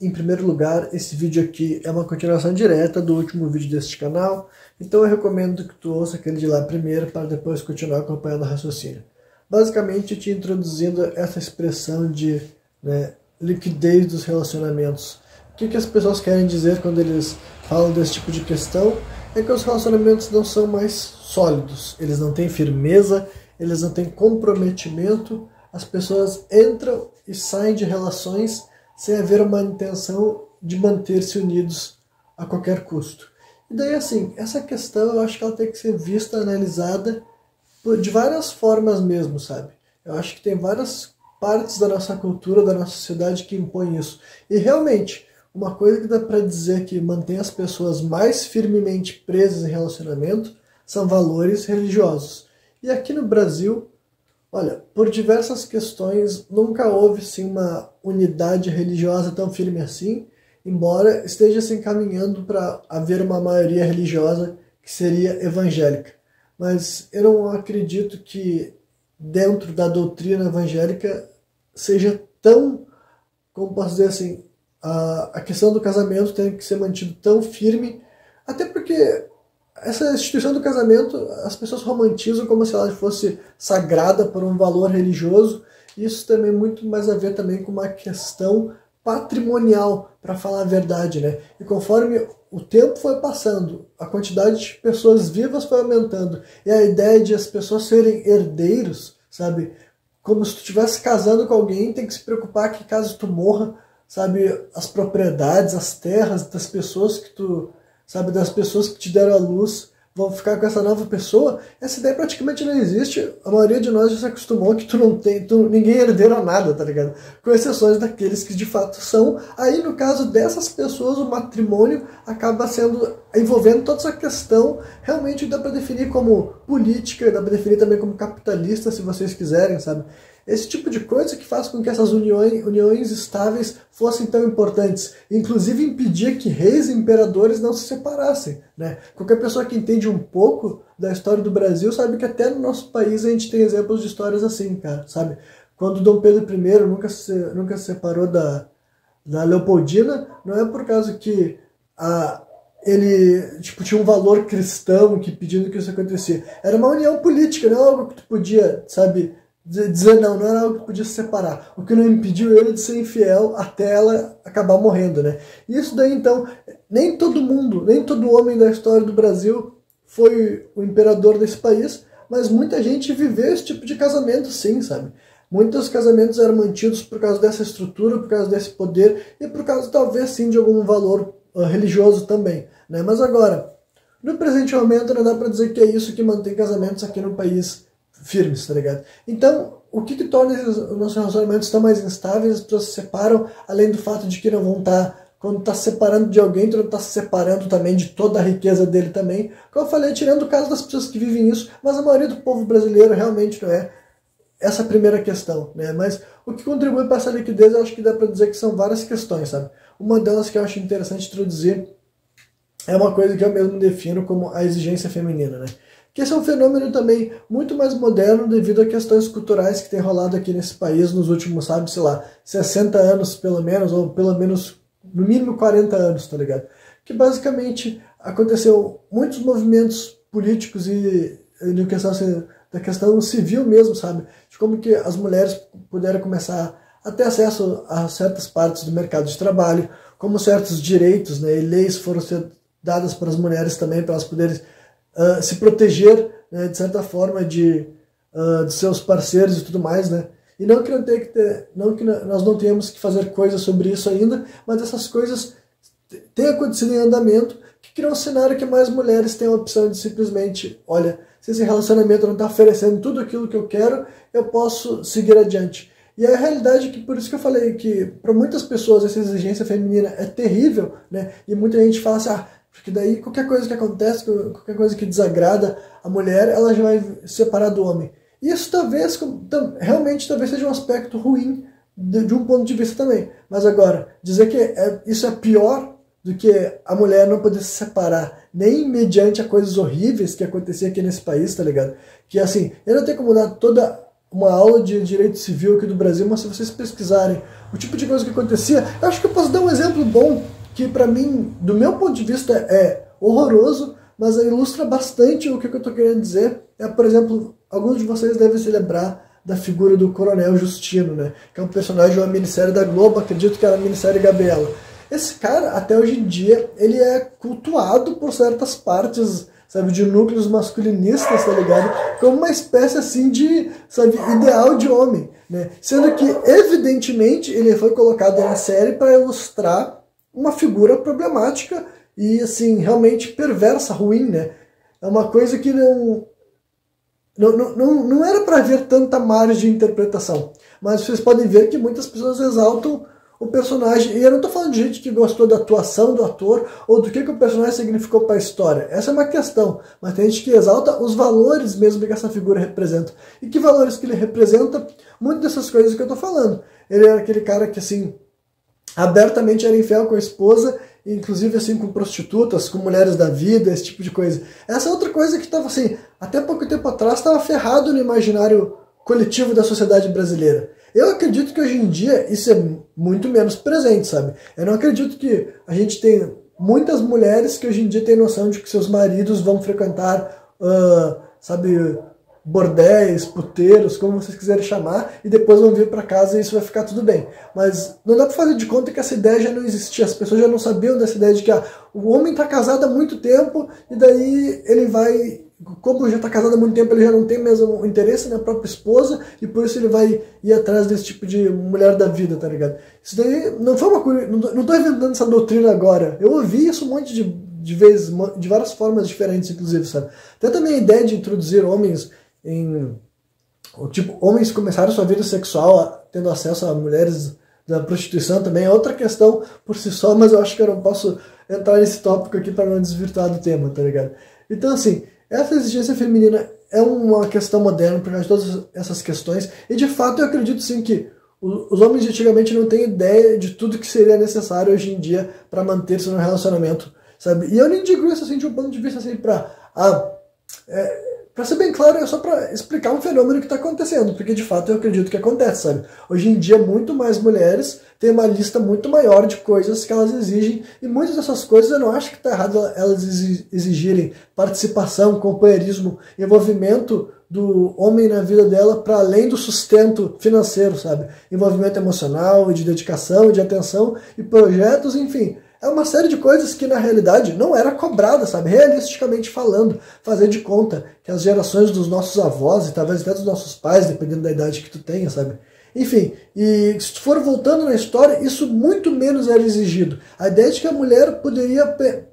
Em primeiro lugar, esse vídeo aqui é uma continuação direta do último vídeo deste canal, então eu recomendo que tu ouça aquele de lá primeiro para depois continuar acompanhando o raciocínio. Basicamente, eu tinha introduzido essa expressão de liquidez dos relacionamentos. O que as pessoas querem dizer quando eles falam desse tipo de questão é que os relacionamentos não são mais sólidos, eles não têm firmeza, eles não têm comprometimento, as pessoas entram e saem de relações sem haver uma intenção de manter-se unidos a qualquer custo. E daí, assim, essa questão eu acho que ela tem que ser vista, analisada de várias formas mesmo, sabe? Eu acho que tem várias partes da nossa cultura, da nossa sociedade que impõem isso. E realmente, uma coisa que dá para dizer que mantém as pessoas mais firmemente presas em relacionamento são valores religiosos. E aqui no Brasil, olha, por diversas questões, nunca houve sim uma unidade religiosa tão firme assim, embora esteja se encaminhando para haver uma maioria religiosa que seria evangélica. Mas eu não acredito que dentro da doutrina evangélica seja tão, como posso dizer assim, a questão do casamento tem que ser mantido tão firme, até porque essa instituição do casamento, as pessoas romantizam como se ela fosse sagrada por um valor religioso. Isso também muito mais a ver também com uma questão patrimonial, para falar a verdade, né? E conforme o tempo foi passando, a quantidade de pessoas vivas foi aumentando, e a ideia de as pessoas serem herdeiros, sabe? Como se tu estivesse casando com alguém, tem que se preocupar que caso tu morra, sabe, as propriedades, as terras das pessoas que tu, sabe, das pessoas que te deram a luz vão ficar com essa nova pessoa. Essa ideia praticamente não existe. A maioria de nós já se acostumou que ninguém é herdeiro a nada, tá ligado? Com exceções daqueles que de fato são. Aí, no caso dessas pessoas, o matrimônio acaba envolvendo toda essa questão. Realmente dá para definir como política, dá para definir também como capitalista, se vocês quiserem, sabe? Esse tipo de coisa que faz com que essas uniões estáveis fossem tão importantes. Inclusive impedia que reis e imperadores não se separassem, né? Qualquer pessoa que entende um pouco da história do Brasil sabe que até no nosso país a gente tem exemplos de histórias assim, cara, sabe? Quando Dom Pedro I nunca se separou da Leopoldina, não é por causa que ele tinha um valor cristão que pedindo que isso acontecia. Era uma união política, não é algo que tu podia, sabe, dizer não era algo que podia se separar. O que não impediu ele de ser infiel até ela acabar morrendo, né? Isso daí, então, nem todo mundo, nem todo homem da história do Brasil foi o imperador desse país, mas muita gente viveu esse tipo de casamento sim, sabe? Muitos casamentos eram mantidos por causa dessa estrutura, por causa desse poder e por causa, talvez, sim, de algum valor religioso também, né? Mas agora, no presente momento, não dá para dizer que é isso que mantém casamentos aqui no país firmes, tá ligado? Então, o que torna os nossos relacionamentos tão mais instáveis? As pessoas se separam, além do fato de que não vão estar, quando tá se separando de alguém, tu não tá se separando também de toda a riqueza dele também. Como eu falei, tirando o caso das pessoas que vivem isso, mas a maioria do povo brasileiro realmente não é essa a primeira questão, né? Mas o que contribui para essa liquidez, eu acho que dá para dizer que são várias questões, sabe? Uma delas que eu acho interessante introduzir é uma coisa que eu mesmo defino como a exigência feminina, né? Que esse é um fenômeno também muito mais moderno devido a questões culturais que tem rolado aqui nesse país nos últimos, sabe, sei lá, 60 anos pelo menos, ou pelo menos, no mínimo 40 anos, tá ligado? Que basicamente aconteceu muitos movimentos políticos e da questão civil mesmo, sabe? De como que as mulheres puderam começar a ter acesso a certas partes do mercado de trabalho, como certos direitos, né, e leis foram dadas para as mulheres também, para elas poderem se proteger, né, de certa forma de seus parceiros e tudo mais, né? E não que nós não tenhamos que fazer coisas sobre isso ainda, mas essas coisas têm acontecido em andamento, que criam um cenário que mais mulheres têm a opção de simplesmente, olha, se esse relacionamento não está oferecendo tudo aquilo que eu quero, eu posso seguir adiante. E a realidade é que, por isso que eu falei que para muitas pessoas essa exigência feminina é terrível, né? E muita gente fala assim, porque daí qualquer coisa que acontece, qualquer coisa que desagrada a mulher, ela já vai se separar do homem. Isso realmente talvez seja um aspecto ruim de um ponto de vista também. Mas agora, dizer que isso é pior do que a mulher não poder se separar, nem mediante a coisas horríveis que acontecia aqui nesse país, tá ligado? Que assim, eu não tenho como dar toda uma aula de direito civil aqui do Brasil, mas se vocês pesquisarem o tipo de coisa que acontecia, eu acho que eu posso dar um exemplo bom, que para mim, do meu ponto de vista, é horroroso, mas ilustra bastante o que eu estou querendo dizer. É, por exemplo, alguns de vocês devem se lembrar da figura do Coronel Justino, né? Que é um personagem de uma minissérie da Globo, acredito que era a minissérie Gabriela. Esse cara, até hoje em dia, ele é cultuado por certas partes, sabe, de núcleos masculinistas, tá ligado? Como uma espécie, assim, de, sabe, ideal de homem, né? Sendo que, evidentemente, ele foi colocado na série para ilustrar uma figura problemática e, assim, realmente perversa, ruim, né? É uma coisa que não era para haver tanta margem de interpretação. Mas vocês podem ver que muitas pessoas exaltam o personagem. E eu não estou falando de gente que gostou da atuação do ator ou do que o personagem significou para a história. Essa é uma questão. Mas tem gente que exalta os valores mesmo que essa figura representa. E que valores que ele representa? Muitas dessas coisas que eu estou falando. Ele era aquele cara que, assim, abertamente era infiel com a esposa, inclusive assim com prostitutas, com mulheres da vida, esse tipo de coisa. Essa é outra coisa que estava assim, até pouco tempo atrás estava ferrado no imaginário coletivo da sociedade brasileira. Eu acredito que hoje em dia isso é muito menos presente, sabe? Eu não acredito que a gente tem muitas mulheres que hoje em dia têm noção de que seus maridos vão frequentar, sabe, bordéis, puteiros, como vocês quiserem chamar, e depois vão vir para casa e isso vai ficar tudo bem. Mas não dá para fazer de conta que essa ideia já não existia, as pessoas já não sabiam dessa ideia de que o homem está casado há muito tempo e daí ele vai, como já está casado há muito tempo, ele já não tem mesmo interesse na própria esposa e por isso ele vai ir atrás desse tipo de mulher da vida, tá ligado? Isso daí não foi uma coisa, não estou inventando essa doutrina agora, eu ouvi isso um monte de vezes, de várias formas diferentes, inclusive, sabe? Até também a ideia de introduzir homens tipo, homens começaram sua vida sexual tendo acesso a mulheres da prostituição também é outra questão por si só, mas eu acho que eu não posso entrar nesse tópico aqui para não desvirtuar do tema, tá ligado? Então, assim, essa exigência feminina é uma questão moderna por causa de todas essas questões, e de fato eu acredito sim que os homens de antigamente não têm ideia de tudo que seria necessário hoje em dia para manter-se no relacionamento, sabe? E eu nem digo isso assim de um ponto de vista assim para ser bem claro, é só para explicar um fenômeno que está acontecendo, porque de fato eu acredito que acontece, sabe? Hoje em dia, muito mais mulheres têm uma lista muito maior de coisas que elas exigem, e muitas dessas coisas eu não acho que está errado elas exigirem participação, companheirismo, envolvimento do homem na vida dela para além do sustento financeiro, sabe? Envolvimento emocional, de dedicação, de atenção e projetos, enfim. É uma série de coisas que, na realidade, não era cobrada, sabe? Realisticamente falando, fazer de conta que as gerações dos nossos avós e talvez até dos nossos pais, dependendo da idade que tu tenha, sabe? Enfim, e se tu for voltando na história, isso muito menos era exigido. A ideia de que a mulher poderia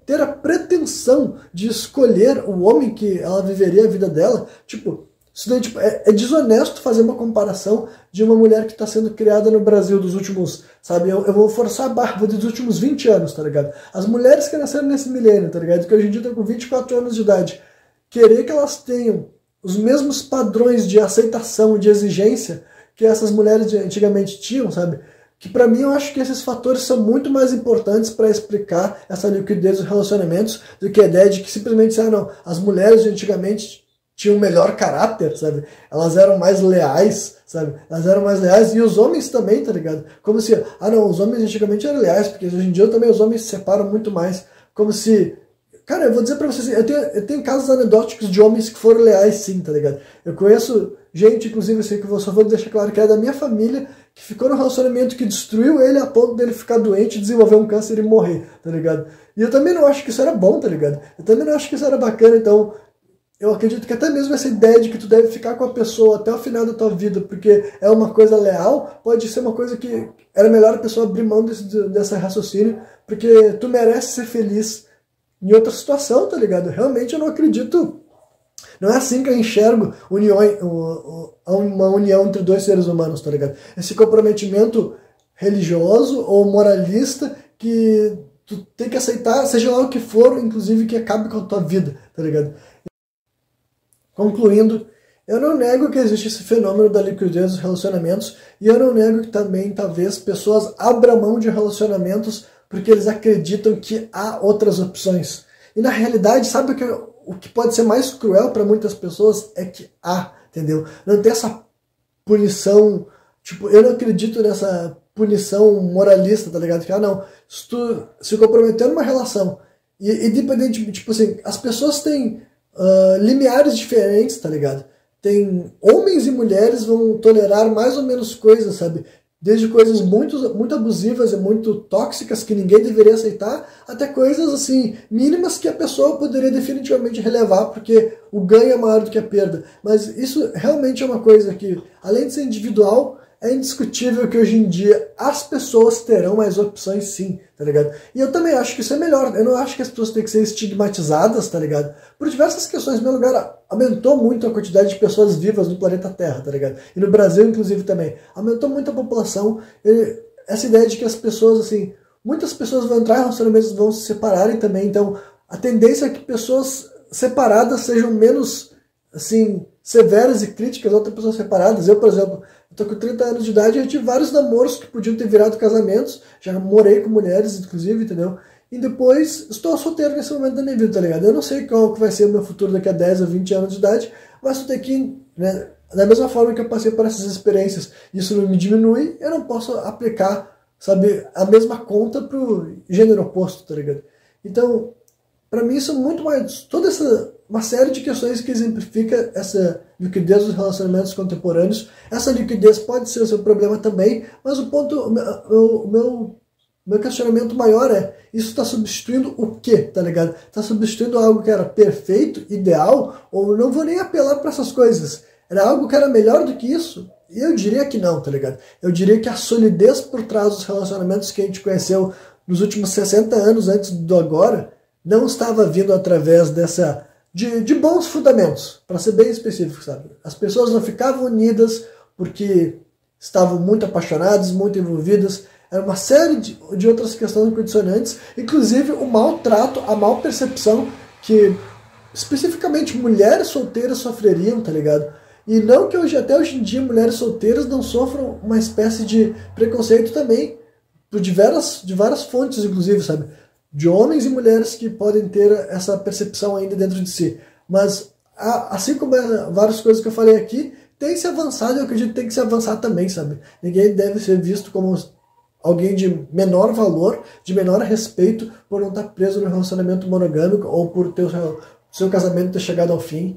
ter a pretensão de escolher o homem que ela viveria a vida dela, tipo... Isso daí, tipo, é desonesto fazer uma comparação de uma mulher que está sendo criada no Brasil dos últimos, sabe, eu vou forçar a barra, vou dizer, dos últimos 20 anos, tá ligado? As mulheres que nasceram nesse milênio, tá ligado? Que hoje em dia estão com 24 anos de idade. Querer que elas tenham os mesmos padrões de aceitação, de exigência que essas mulheres de antigamente tinham, sabe? Que pra mim eu acho que esses fatores são muito mais importantes para explicar essa liquidez dos relacionamentos do que a ideia de que simplesmente, não, as mulheres de antigamente tinham um melhor caráter, sabe? Elas eram mais leais, sabe? Elas eram mais leais e os homens também, tá ligado? Como se, não, os homens antigamente eram leais, porque hoje em dia também os homens se separam muito mais. Como se... Cara, eu vou dizer pra vocês, eu tenho casos anedóticos de homens que foram leais sim, tá ligado? Eu conheço gente, inclusive, assim, que eu só vou deixar claro que é da minha família, que ficou num relacionamento que destruiu ele a ponto dele ficar doente, desenvolver um câncer e morrer, tá ligado? E eu também não acho que isso era bom, tá ligado? Eu também não acho que isso era bacana, então... Eu acredito que até mesmo essa ideia de que tu deve ficar com a pessoa até o final da tua vida porque é uma coisa leal, pode ser uma coisa que era melhor a pessoa abrir mão dessa raciocínio, porque tu merece ser feliz em outra situação, tá ligado? Realmente eu não acredito. Não é assim que eu enxergo uma união entre dois seres humanos, tá ligado? Esse comprometimento religioso ou moralista que tu tem que aceitar, seja lá o que for, inclusive que acabe com a tua vida, tá ligado? Concluindo, eu não nego que existe esse fenômeno da liquidez dos relacionamentos e eu não nego que também, talvez, pessoas abram mão de relacionamentos porque eles acreditam que há outras opções. E na realidade, sabe o que pode ser mais cruel para muitas pessoas? É que há, entendeu? Não tem essa punição, tipo, eu não acredito nessa punição moralista, tá ligado? Que, não, se tu se comprometer numa relação, e independente, tipo assim, as pessoas têm limiares diferentes, tá ligado? Tem homens e mulheres vão tolerar mais ou menos coisas, sabe? Desde coisas muito abusivas e muito tóxicas que ninguém deveria aceitar, até coisas assim mínimas que a pessoa poderia definitivamente relevar, porque o ganho é maior do que a perda. Mas isso realmente é uma coisa que, além de ser individual, é indiscutível que hoje em dia as pessoas terão mais opções sim, tá ligado? E eu também acho que isso é melhor. Eu não acho que as pessoas têm que ser estigmatizadas, tá ligado? Por diversas questões. Em meu lugar, aumentou muito a quantidade de pessoas vivas no planeta Terra, tá ligado? E no Brasil, inclusive, também. Aumentou muito a população. E essa ideia de que as pessoas, assim, muitas pessoas vão entrar em relacionamentos e vão se separarem também. Então, a tendência é que pessoas separadas sejam menos, assim, severas e críticas a outras pessoas separadas. Eu, por exemplo, tô com 30 anos de idade e eu tive vários namoros que podiam ter virado casamentos. Já morei com mulheres, inclusive, entendeu? E depois estou solteiro nesse momento da minha vida, tá ligado? Eu não sei qual que vai ser o meu futuro daqui a 10 ou 20 anos de idade, mas tu tem que, né, da mesma forma que eu passei por essas experiências, isso não me diminui, eu não posso aplicar, sabe, a mesma conta pro gênero oposto, tá ligado? Então, para mim isso é muito mais, toda essa, uma série de questões que exemplifica essa liquidez dos relacionamentos contemporâneos. Essa liquidez pode ser o seu problema também, mas o ponto, o meu questionamento maior é, isso está substituindo o quê, tá ligado? Está substituindo algo que era perfeito, ideal, ou não vou nem apelar para essas coisas. Era algo que era melhor do que isso? E eu diria que não, tá ligado? Eu diria que a solidez por trás dos relacionamentos que a gente conheceu nos últimos 60 anos antes do agora, não estava vindo através dessa de bons fundamentos, para ser bem específico, sabe? As pessoas não ficavam unidas porque estavam muito apaixonadas, muito envolvidas. Era uma série de outras questões condicionantes, inclusive o maltrato, a mal percepção que especificamente mulheres solteiras sofreriam, tá ligado? E não que até hoje em dia mulheres solteiras não sofram uma espécie de preconceito também, por de várias fontes, inclusive, sabe? De homens e mulheres que podem ter essa percepção ainda dentro de si. Mas, assim como várias coisas que eu falei aqui, tem se avançado e eu acredito que tem que se avançar também, sabe? Ninguém deve ser visto como alguém de menor valor, de menor respeito, por não estar preso no relacionamento monogâmico ou por ter o seu casamento ter chegado ao fim.